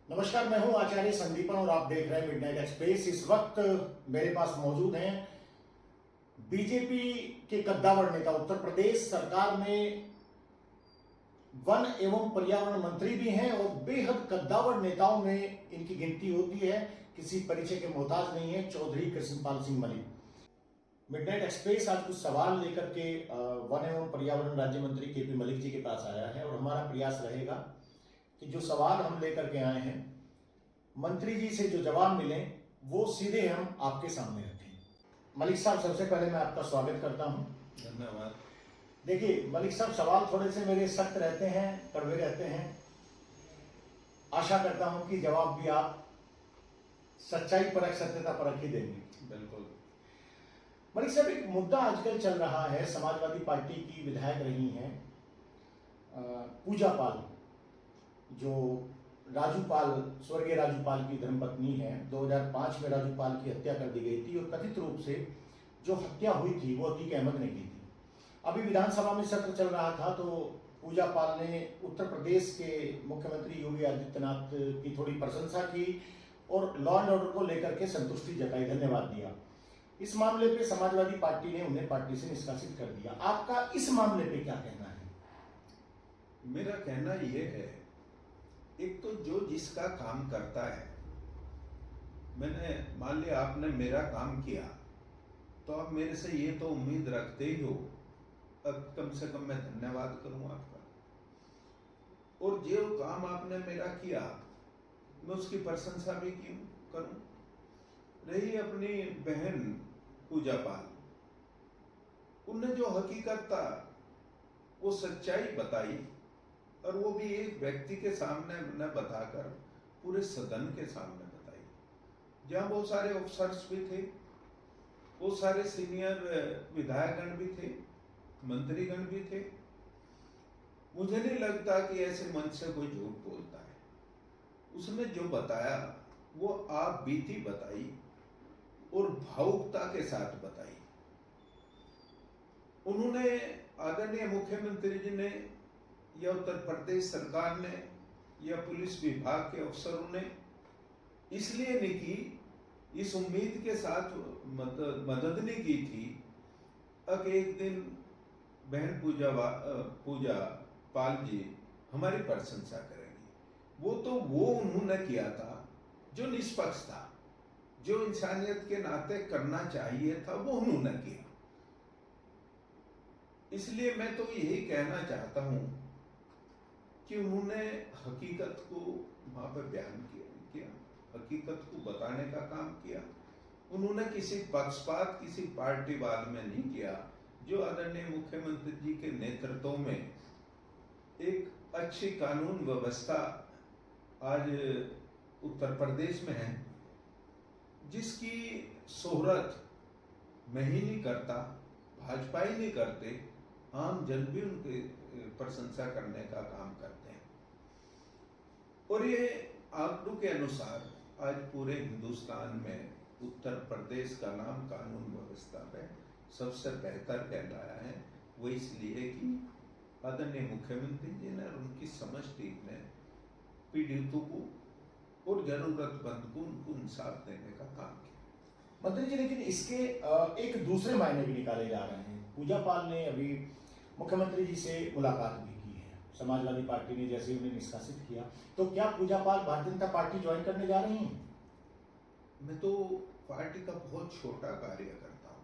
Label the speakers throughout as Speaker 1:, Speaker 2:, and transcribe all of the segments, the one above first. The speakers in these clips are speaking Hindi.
Speaker 1: नमस्कार, मैं हूं आचार्य संदीपन और आप देख रहे हैं मिडनाइट एक्सप्रेस। इस वक्त मेरे पास मौजूद हैं बीजेपी के कद्दावर नेता, उत्तर प्रदेश सरकार में वन एवं पर्यावरण मंत्री भी हैं और बेहद कद्दावर नेताओं में इनकी गिनती होती है, किसी परिचय के मोहताज नहीं है। चौधरी कृष्णपाल सिंह मलिक। मिडनाइट एक्सप्रेस आज कुछ सवाल लेकर के वन एवं पर्यावरण राज्य मंत्री केपी मलिक जी के पास आया है और हमारा प्रयास रहेगा कि जो सवाल हम लेकर के आए हैं मंत्री जी से जो जवाब मिले वो सीधे हम आपके सामने रखें। मलिक साहब, सबसे पहले मैं आपका स्वागत करता हूं।
Speaker 2: धन्यवाद।
Speaker 1: देखिए मलिक साहब, सवाल थोड़े से मेरे सख्त रहते हैं, कड़वे रहते हैं। आशा करता हूं कि जवाब भी आप सच्चाई परख, सत्यता परख ही देंगे।
Speaker 2: बिल्कुल।
Speaker 1: मलिक साहब, एक मुद्दा आजकल चल रहा है। समाजवादी पार्टी की विधायक रही हैं पूजा पाल, जो राजूपाल, स्वर्गीय राजूपाल की धर्मपत्नी है। 2005 में राजूपाल की हत्या कर दी गई थी और कथित रूप से जो हत्या हुई थी वो अतीक अहमद ने की थी। अभी विधानसभा में सत्र चल रहा था तो पूजा पाल ने उत्तर प्रदेश के मुख्यमंत्री योगी आदित्यनाथ की थोड़ी प्रशंसा की और लॉ एंड ऑर्डर को लेकर के संतुष्टि जताई, धन्यवाद दिया। इस मामले पे समाजवादी पार्टी ने उन्हें पार्टी से निष्कासित कर दिया। आपका इस मामले पे क्या कहना है?
Speaker 2: मेरा कहना यह है, एक तो जो जिसका काम करता है, मैंने मान लिया आपने मेरा काम किया तो आप मेरे से ये तो उम्मीद रखते ही हो, अब कम से कम मैं धन्यवाद करूं आपका। और जो काम आपने मेरा किया मैं उसकी प्रशंसा भी क्यों करूं। रही अपनी बहन पूजा पाल, उनने जो हकीकत था वो सच्चाई बताई और वो भी एक व्यक्ति के सामने न बताकर पूरे सदन के सामने बताई, जहां बहुत सारे अफसर्स भी थे, बहुत सारे सीनियर विधायकगण भी थे, मंत्रीगण भी थे। मुझे नहीं लगता कि ऐसे मंच से कोई झूठ बोलता है। उसने जो बताया वो आप बीती बताई और भावुकता के साथ बताई। उन्होंने, आदरणीय मुख्यमंत्री जी ने या उत्तर प्रदेश सरकार ने या पुलिस विभाग के अफसरों ने इसलिए नहीं की, इस उम्मीद के साथ मदद नहीं की थी कि एक दिन बहन पूजा पाल जी हमारी प्रशंसा करेंगी। वो तो उन्होंने किया था जो निष्पक्ष था, जो इंसानियत के नाते करना चाहिए था, वो उन्होंने किया। इसलिए मैं तो यही कहना चाहता हूं कि उन्होंने हकीकत को वहां पर बयान किया, हकीकत को बताने का काम किया। उन्होंने किसी पक्षपात, किसी पार्टीवाद में नहीं किया। जो आदरणीय मुख्यमंत्री जी के नेतृत्व में एक अच्छी कानून व्यवस्था आज उत्तर प्रदेश में है, जिसकी शोहरत मैं ही नहीं करता, भाजपा ही नहीं करते, आम जन भी उनकी प्रशंसा करने का काम करते हैं। और ये आंकड़ों के अनुसार आज पूरे हिंदुस्तान में उत्तर प्रदेश का नाम कानून व्यवस्था में सबसे बेहतर कहलाया है। वो इसलिए कि आदरणीय मुख्यमंत्री जी ने और उनकी समझ टीम ने पीड़ितों को और जरूरतमंद को उनको इंसाफ देने का काम किया।
Speaker 1: मंत्री जी, लेकिन इसके एक दूसरे मायने भी निकाले जा रहे हैं। पूजा पाल ने अभी मुख्यमंत्री जी से मुलाकात भी की है। समाजवादी पार्टी ने जैसे उन्हें निष्कासित किया, तो क्या पूजा पाल भारतीय जनता पार्टी ज्वाइन करने जा रही हैं?
Speaker 2: मैं तो पार्टी का बहुत छोटा कार्य करता हूं।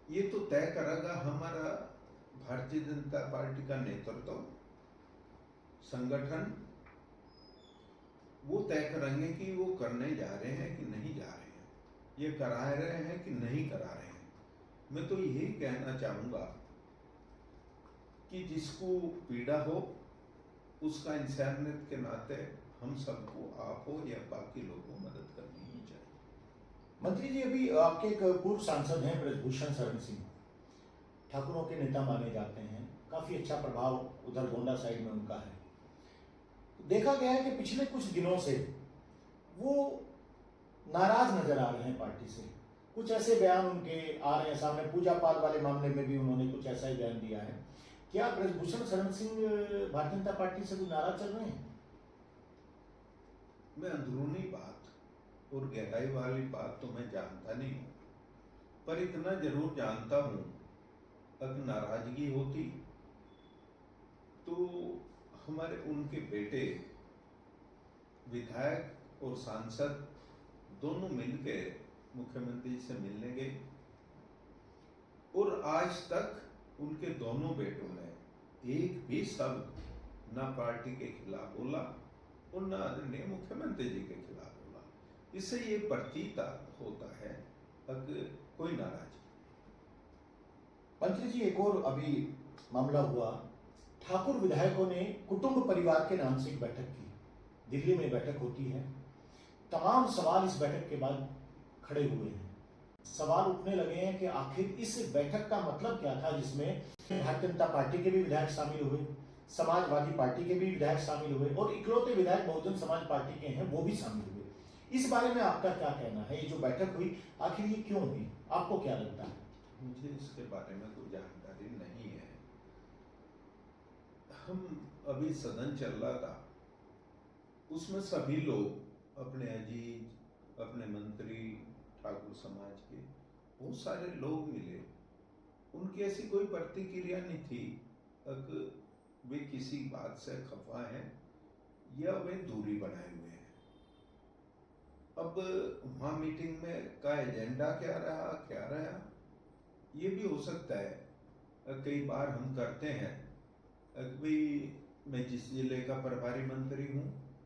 Speaker 2: ये तो तय करेगा हमारा भारतीय जनता पार्टी का नेतृत्व, संगठन, वो तय करेंगे कि वो करने जा रहे हैं कि नहीं जा रहे हैं, ये करा रहे हैं कि नहीं करा रहे हैं। मैं तो यही कहना चाहूंगा कि जिसको पीड़ा हो उसका इंसानियत के नाते हम सबको, आप हो या बाकी लोगों को, मदद करनी ही चाहिए।
Speaker 1: मंत्री जी, अभी आपके एक पूर्व सांसद हैं ब्रजभूषण शरण सिंह, ठाकुरों के नेता माने जाते हैं, काफी अच्छा प्रभाव उधर गोंडा साइड में उनका है। देखा गया है कि पिछले कुछ दिनों से वो नाराज नजर आ रहे हैं पार्टी से। कुछ ऐसे बयान उनके आ रहे हैं सामने। पूजा पाल वाले मामले में भी उन्होंने कुछ ऐसा ही बयान दिया है। क्या ब्रजभूषण शरण सिंह भारतीय जनता पार्टी से कुछ नाराज चल रहे हैं?
Speaker 2: मैं अंदरूनी बात और गहराई वाली बात तो मैं जानता नहीं हूँ, पर इतना जरूर जानता हूँ, अगर नाराजगी होती तो हमारे उनके बेटे विधायक और सांसद दोनों मिलकर मुख्यमंत्री से मिलने गए, और आज तक उनके दोनों बेटों ने एक भी शब्द ना पार्टी के खिलाफ बोला और ना आदरणीय मुख्यमंत्री जी के खिलाफ बोला। इससे ये प्रतीत होता है कि कोई नाराजगी।
Speaker 1: मंत्री जी, एक और अभी मामला हुआ, ठाकुर विधायकों ने कुटुंब परिवार के नाम से एक बैठक की। दिल्ली में बैठक होती है, तमाम सवाल इस बैठक के बाद खड़े हुए हैं। सवाल उठने लगे हैं कि आखिर इस बैठक का मतलब क्या था, जिसमें भारतीय जनता पार्टी के भी विधायक शामिल हुए, समाजवादी पार्टी के भी विधायक शामिल हुए और इकलौते विधायक बहुजन समाज पार्टी के हैं वो भी शामिल हुए। इस बारे में आपका क्या कहना है? ये जो बैठक हुई आखिर ये क्यों हुई, आपको क्या लगता है?
Speaker 2: मुझे इसके बारे में कोई जानकारी नहीं है। हम अभी सदन चल रहा था, उसमें सभी लोग अपने अजीज, अपने मंत्री, ठाकुर समाज के बहुत सारे लोग मिले। उनकी ऐसी कोई प्रतिक्रिया नहीं थी कि वे किसी बात से खफा हैं या वे दूरी बनाए हुए हैं। अब वहाँ मीटिंग में का एजेंडा क्या रहा ये भी हो सकता है। कई बार हम करते हैं भाई, मैं जिस जिले का प्रभारी मंत्री हूँ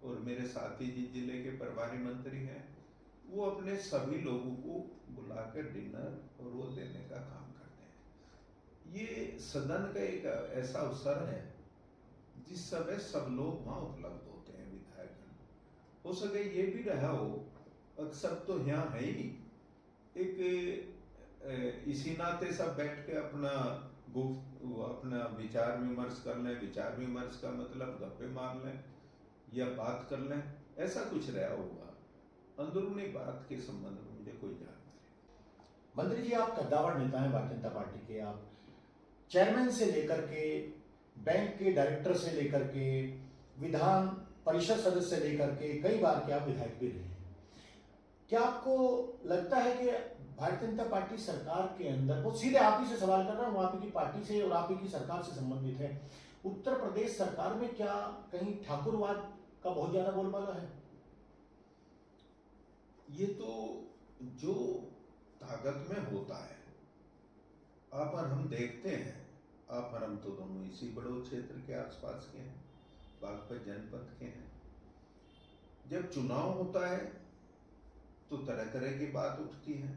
Speaker 2: और मेरे साथी जिस जिले के प्रभारी मंत्री हैं, वो अपने सभी लोगों को बुलाकर डिनर और वो देने का काम करते हैं। ये सदन का एक ऐसा अवसर है जिस समय सब लोग वहाँ उपलब्ध होते हैं। विधायक हो सके ये भी रहा हो, अक्सर तो यहाँ है ही, एक इसी नाते सब बैठ के अपना विचार विमर्श कर लें। विचार विमर्श का मतलब गप्पे मार लें या बात कर लें, ऐसा कुछ रहा होगा। अंदरूनी बात के संबंध में मुझे कोई जानकारी।
Speaker 1: मंत्री जी, आप कद्दावर नेता हैं भारतीय जनता पार्टी के। आप चेयरमैन से लेकर के, बैंक के डायरेक्टर से लेकर के, विधान परिषद सदस्य से लेकर के कई बार के आप विधायक भी रहे हैं। क्या आपको लगता है कि भारतीय जनता पार्टी सरकार के अंदर, बहुत सीधे आप ही से सवाल कर रहा हूँ, आप ही की पार्टी से और आप ही की सरकार से संबंधित है, उत्तर प्रदेश सरकार में क्या कहीं ठाकुरवाद का बहुत ज्यादा बोलबाला है?
Speaker 2: ये तो जो ताकत में होता है, आप और हम देखते हैं। आप और हम तो दोनों इसी बड़ौद क्षेत्र के आसपास के हैं, बागपत जनपद के हैं। जब चुनाव होता है तो तरह तरह की बात उठती है,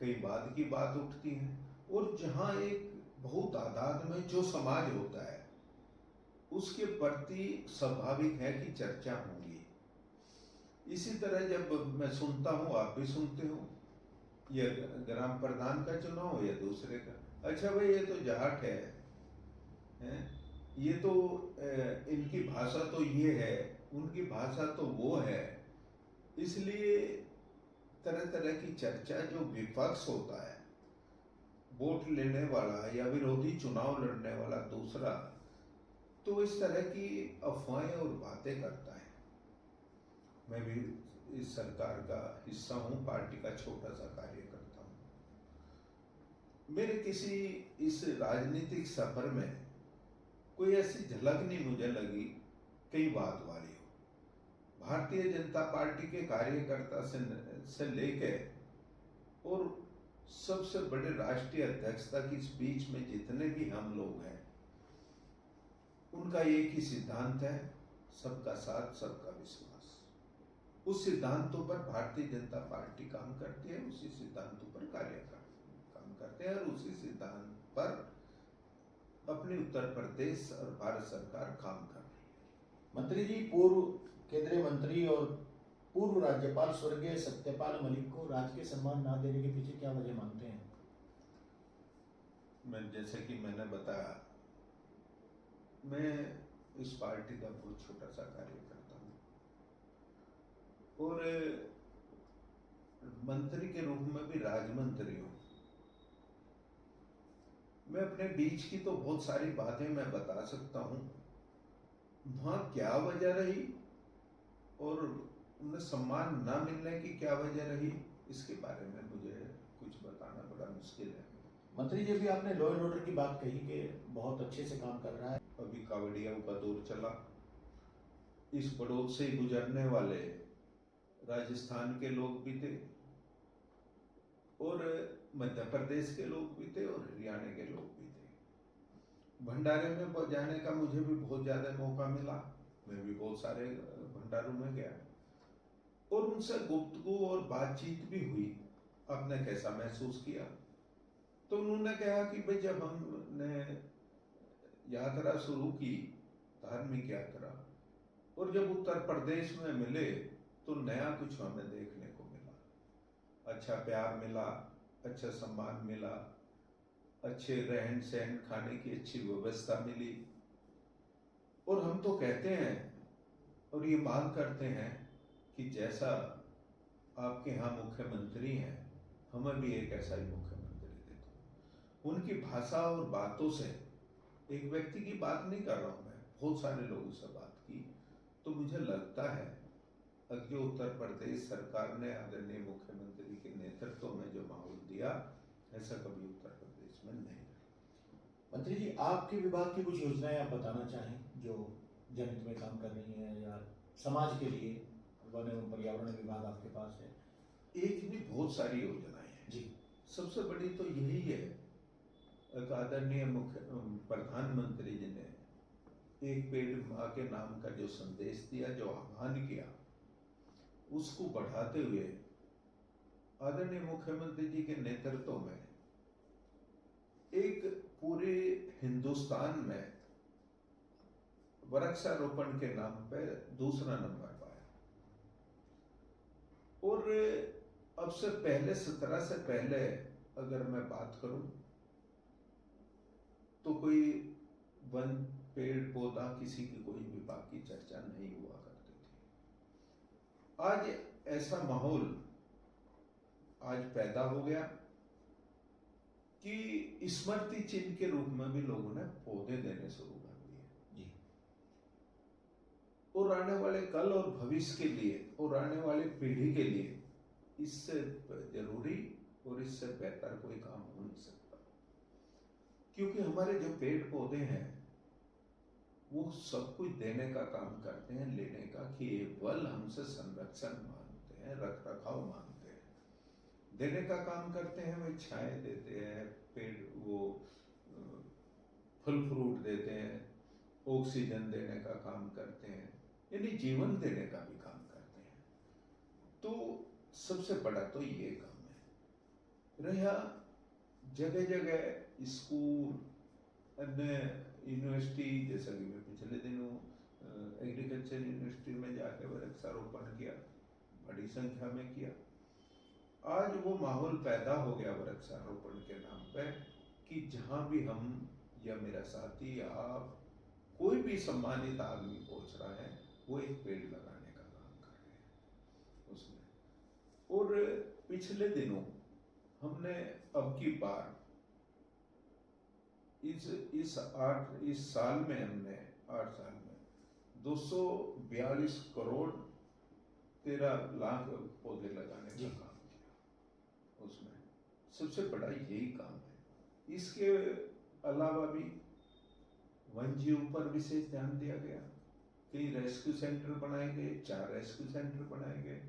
Speaker 2: कई बाद की बात उठती है, और जहां एक बहुत तादाद में जो समाज होता है उसके प्रति स्वाभाविक है कि चर्चा होगी। इसी तरह जब मैं सुनता हूँ, आप भी सुनते हो, ये ग्राम प्रधान का चुनाव या दूसरे का, अच्छा भाई ये तो जाट है, ये तो इनकी भाषा तो ये है, उनकी भाषा तो वो है। इसलिए तरह तरह की चर्चा, जो विपक्ष होता है, वोट लेने वाला या विरोधी चुनाव लड़ने वाला दूसरा, तो इस तरह की अफवाहें और बातें करता है। मैं भी इस सरकार का हिस्सा हूं, पार्टी का छोटा सा कार्य करता हूं। मेरे किसी इस राजनीतिक सफर में कोई ऐसी झलक नहीं मुझे लगी कई बात वाली हो। भारतीय जनता पार्टी के कार्यकर्ता से लेकर और सबसे बड़े राष्ट्रीय अध्यक्ष तक इस बीच में जितने भी हम लोग हैं, उनका एक ही सिद्धांत है, सबका साथ सबका विश्वास। उस सिद्धांतों पर भारतीय जनता पार्टी काम करती है, उसी सिद्धांतों पर काम करते हैं, और उसी सिद्धांत पर अपनी उत्तर प्रदेश और भारत सरकार काम कर रही है।
Speaker 1: मंत्री जी, पूर्व केंद्रीय मंत्री और पूर्व राज्यपाल स्वर्गीय सत्यपाल मलिक को राजकीय सम्मान ना देने के पीछे क्या वजह मानते हैं?
Speaker 2: मैं जैसे कि मैंने बताया, मैं इस पार्टी का बहुत छोटा सा कार्य करता हूँ और मंत्री के रूप में भी राजमंत्री हूँ। मैं अपने बीच की तो बहुत सारी बातें मैं बता सकता हूँ, वहां क्या वजह रही और उन्हें सम्मान न मिलने की क्या वजह रही, इसके बारे में मुझे कुछ बताना बड़ा मुश्किल है।
Speaker 1: मंत्री जी, अभी आपने लॉ एंड ऑर्डर की बात कही कि बहुत अच्छे से काम कर रहा है।
Speaker 2: अभी कावड़ियाओं का दौर चला, इस पड़ोस से गुजरने वाले राजस्थान के लोग भी थे और मध्य प्रदेश के लोग भी थे और हरियाणा के लोग भी थे। भंडारे में जाने का मुझे भी बहुत ज्यादा मौका मिला, मैं भी बहुत सारे भंडारों में गया और उनसे गुफ्तगू और बातचीत भी हुई। आपने कैसा महसूस किया? तो उन्होंने कहा कि भाई जब हमने यात्रा शुरू की, धार्मिक यात्रा, और जब उत्तर प्रदेश में मिले तो नया कुछ हमें देखने को मिला। अच्छा प्यार मिला, अच्छा सम्मान मिला, अच्छे रहन सहन, खाने की अच्छी व्यवस्था मिली। और हम तो कहते हैं और ये मांग करते हैं कि जैसा आपके यहाँ मुख्यमंत्री हैं, हमें भी एक ऐसा ही मुख्यमंत्री दे दो। उनकी भाषा और बातों से, एक व्यक्ति की बात नहीं कर रहा हूं मैं, बहुत सारे लोगों से बात की, तो मुझे लगता है कि उत्तर प्रदेश सरकार ने आदरणीय मुख्यमंत्री के नेतृत्व में जो माहौल दिया, ऐसा कभी उत्तर प्रदेश में नहीं।
Speaker 1: मंत्री जी, आपके विभाग की कुछ योजनाएं आप बताना चाहें जो जनहित में काम कर रही हैं या समाज के लिए? वन एवं पर्यावरण विभाग आपके पास है।
Speaker 2: एक नहीं, बहुत सारी योजनाएं हैं
Speaker 1: जी।
Speaker 2: सबसे बड़ी तो यही है, आदरणीय मुख्य प्रधानमंत्री जी ने एक पेड़ माँ के नाम का जो संदेश दिया, जो आह्वान किया, उसको बढ़ाते हुए आदरणीय मुख्यमंत्री जी के नेतृत्व में एक पूरे हिंदुस्तान में वृक्षारोपण के नाम पे दूसरा नंबर पाया। और अब से पहले 17 से पहले अगर मैं बात करूं तो कोई वन पेड़ पौधा किसी की कोई विभाग की चर्चा नहीं हुआ करती थी। आज ऐसा माहौल आज पैदा हो गया कि स्मृति चिन्ह के रूप में भी लोगों ने पौधे देने शुरू कर दिए। और आने वाले कल और भविष्य के लिए और आने वाली पीढ़ी के लिए इससे जरूरी और इससे बेहतर कोई काम हो नहीं सकता, क्योंकि हमारे जो पेड़ पौधे हैं वो सब कुछ देने का काम करते हैं, लेने का केवल हमसे संरक्षण मांगते हैं, रख रखाव मांगते हैं। देने का काम करते हैं, वे छाए देते हैं, पेड़ वो फल फ्रूट देते हैं, ऑक्सीजन देने का काम करते हैं, यानी जीवन देने का भी काम करते हैं। तो सबसे बड़ा तो ये काम है। रहा जगह जगह स्कूल, अन्य यूनिवर्सिटी, जैसा कि मैं पिछले दिनों एग्रीकल्चर यूनिवर्सिटी में जाकर वृक्षारोपण किया, बड़ी संख्या में किया। आज वो माहौल पैदा हो गया वृक्षारोपण के नाम पे कि जहां भी हम या मेरा साथी या आप, कोई भी सम्मानित आदमी पहुंच रहा है, वो एक पेड़ लगाने का काम कर रहे हैं उसमें। और पिछले दिनों हमने अब की बार इस साल में हमने 8 साल में 242 करोड़ 13 लाख पौधे लगाने का काम किया। उसमें सबसे बड़ा यही काम है। इसके अलावा भी वन जीव पर विशेष ध्यान दिया गया। कई रेस्क्यू सेंटर बनाए गए, 4 रेस्क्यू सेंटर बनाए गए,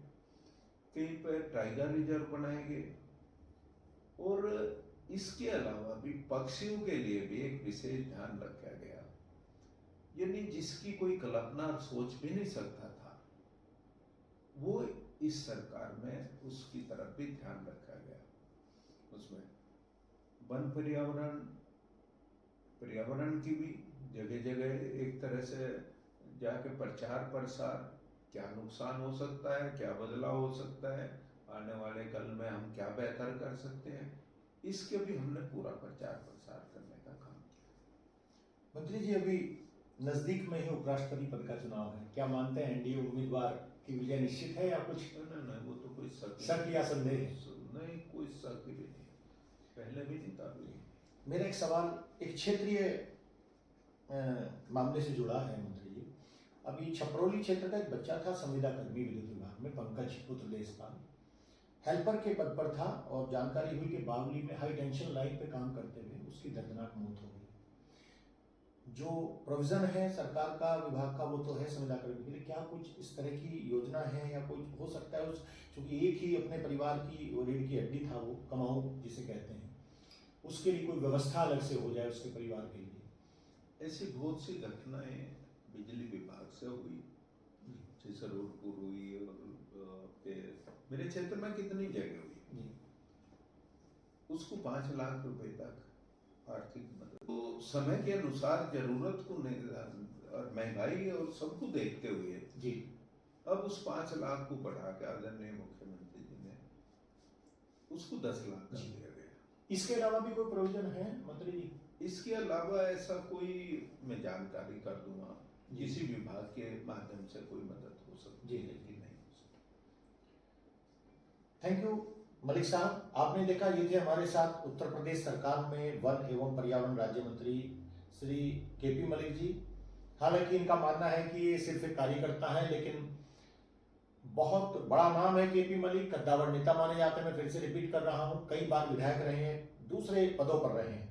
Speaker 2: कहीं पर टाइगर रिजर्व बनाए गए। और इसके अलावा भी पक्षियों के लिए भी एक विशेष ध्यान रखा गया, यानी जिसकी कोई कल्पना सोच भी नहीं सकता था, वो इस सरकार में उसकी तरफ भी ध्यान रखा गया। उसमें वन पर्यावरण की भी जगह जगह एक तरह से जाके प्रचार प्रसार, क्या नुकसान हो सकता है, क्या बदलाव हो सकता है, आने वाले कल में हम क्या बेहतर कर सकते हैं, इसके भी हमने पूरा प्रचार प्रसार करने का काम किया।
Speaker 1: मंत्री जी, अभी नजदीक में ही उपराष्ट्रपति पद का चुनाव है, क्या मानते हैं एनडीए उम्मीदवार की विजय निश्चित है या कुछ
Speaker 2: नहीं, वो तो कोई
Speaker 1: शक या संदेह है?
Speaker 2: नहीं, कोई शक भी नहीं, पहले भी नहीं था।
Speaker 1: मेरा एक सवाल एक क्षेत्रीय मामले से जुड़ा है मंत्री जी। अभी छपरौली क्षेत्र का एक बच्चा था, संविदा कर्मी विद्युत विभाग में, पंकज पुत्र देशपाल, हेल्पर के पद पर था और जानकारी हुई कि बावली में हाई टेंशन लाइन पे काम करते हुए उसकी दर्दनाक मौत हो गई। जो प्रोविजन है सरकार का, विभाग का, वो तो है संविदा कर्मी के लिए, क्या कुछ इस तरह की योजना है या कुछ हो सकता है? उस चूंकि एक ही अपने परिवार की और रीढ़ की हड्डी था, वो कमाऊ जिसे कहते हैं, उसके लिए कोई व्यवस्था अलग से हो जाए उसके परिवार के लिए।
Speaker 2: ऐसी बहुत सी घटनाएं बिजली विभाग से हुई, जैसे रोडपुर हुई और मेरे क्षेत्र में कितनी जगह हुई। उसको 5 लाख रुपए तक आर्थिक मदद, तो समय के अनुसार जरूरत को और महंगाई और सबको देखते हुए
Speaker 1: जी
Speaker 2: अब उस 5 लाख को बढ़ा के आदरणीय मुख्यमंत्री जी ने उसको 10 लाख कर दिया गया।
Speaker 1: इसके अलावा भी कोई प्रोविजन है मंत्री जी?
Speaker 2: इसके अलावा ऐसा कोई मैं जानकारी कर दूंगा, किसी विभाग के माध्यम से कोई मदद हो सकती है कि नहीं हो सकती।
Speaker 1: थैंक यू मलिक साहब। आपने देखा, ये थे हमारे साथ उत्तर प्रदेश सरकार में वन एवं पर्यावरण राज्य मंत्री श्री केपी मलिक जी। हालांकि इनका मानना है कि ये सिर्फ एक कार्यकर्ता है, लेकिन बहुत बड़ा नाम है केपी मलिक, कद्दावर नेता माने जाते हैं। मैं फिर से रिपीट कर रहा हूं, कई बार विधायक रहे हैं, दूसरे पदों पर रहे हैं।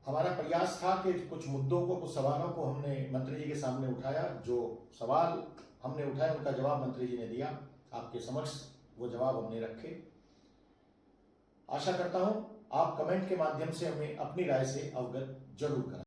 Speaker 1: हमारा प्रयास था कि कुछ मुद्दों को, कुछ सवालों को हमने मंत्री जी के सामने उठाया। जो सवाल हमने उठाए उनका जवाब मंत्री जी ने दिया, आपके समक्ष वो जवाब हमने रखे। आशा करता हूं आप कमेंट के माध्यम से हमें अपनी राय से अवगत जरूर करें।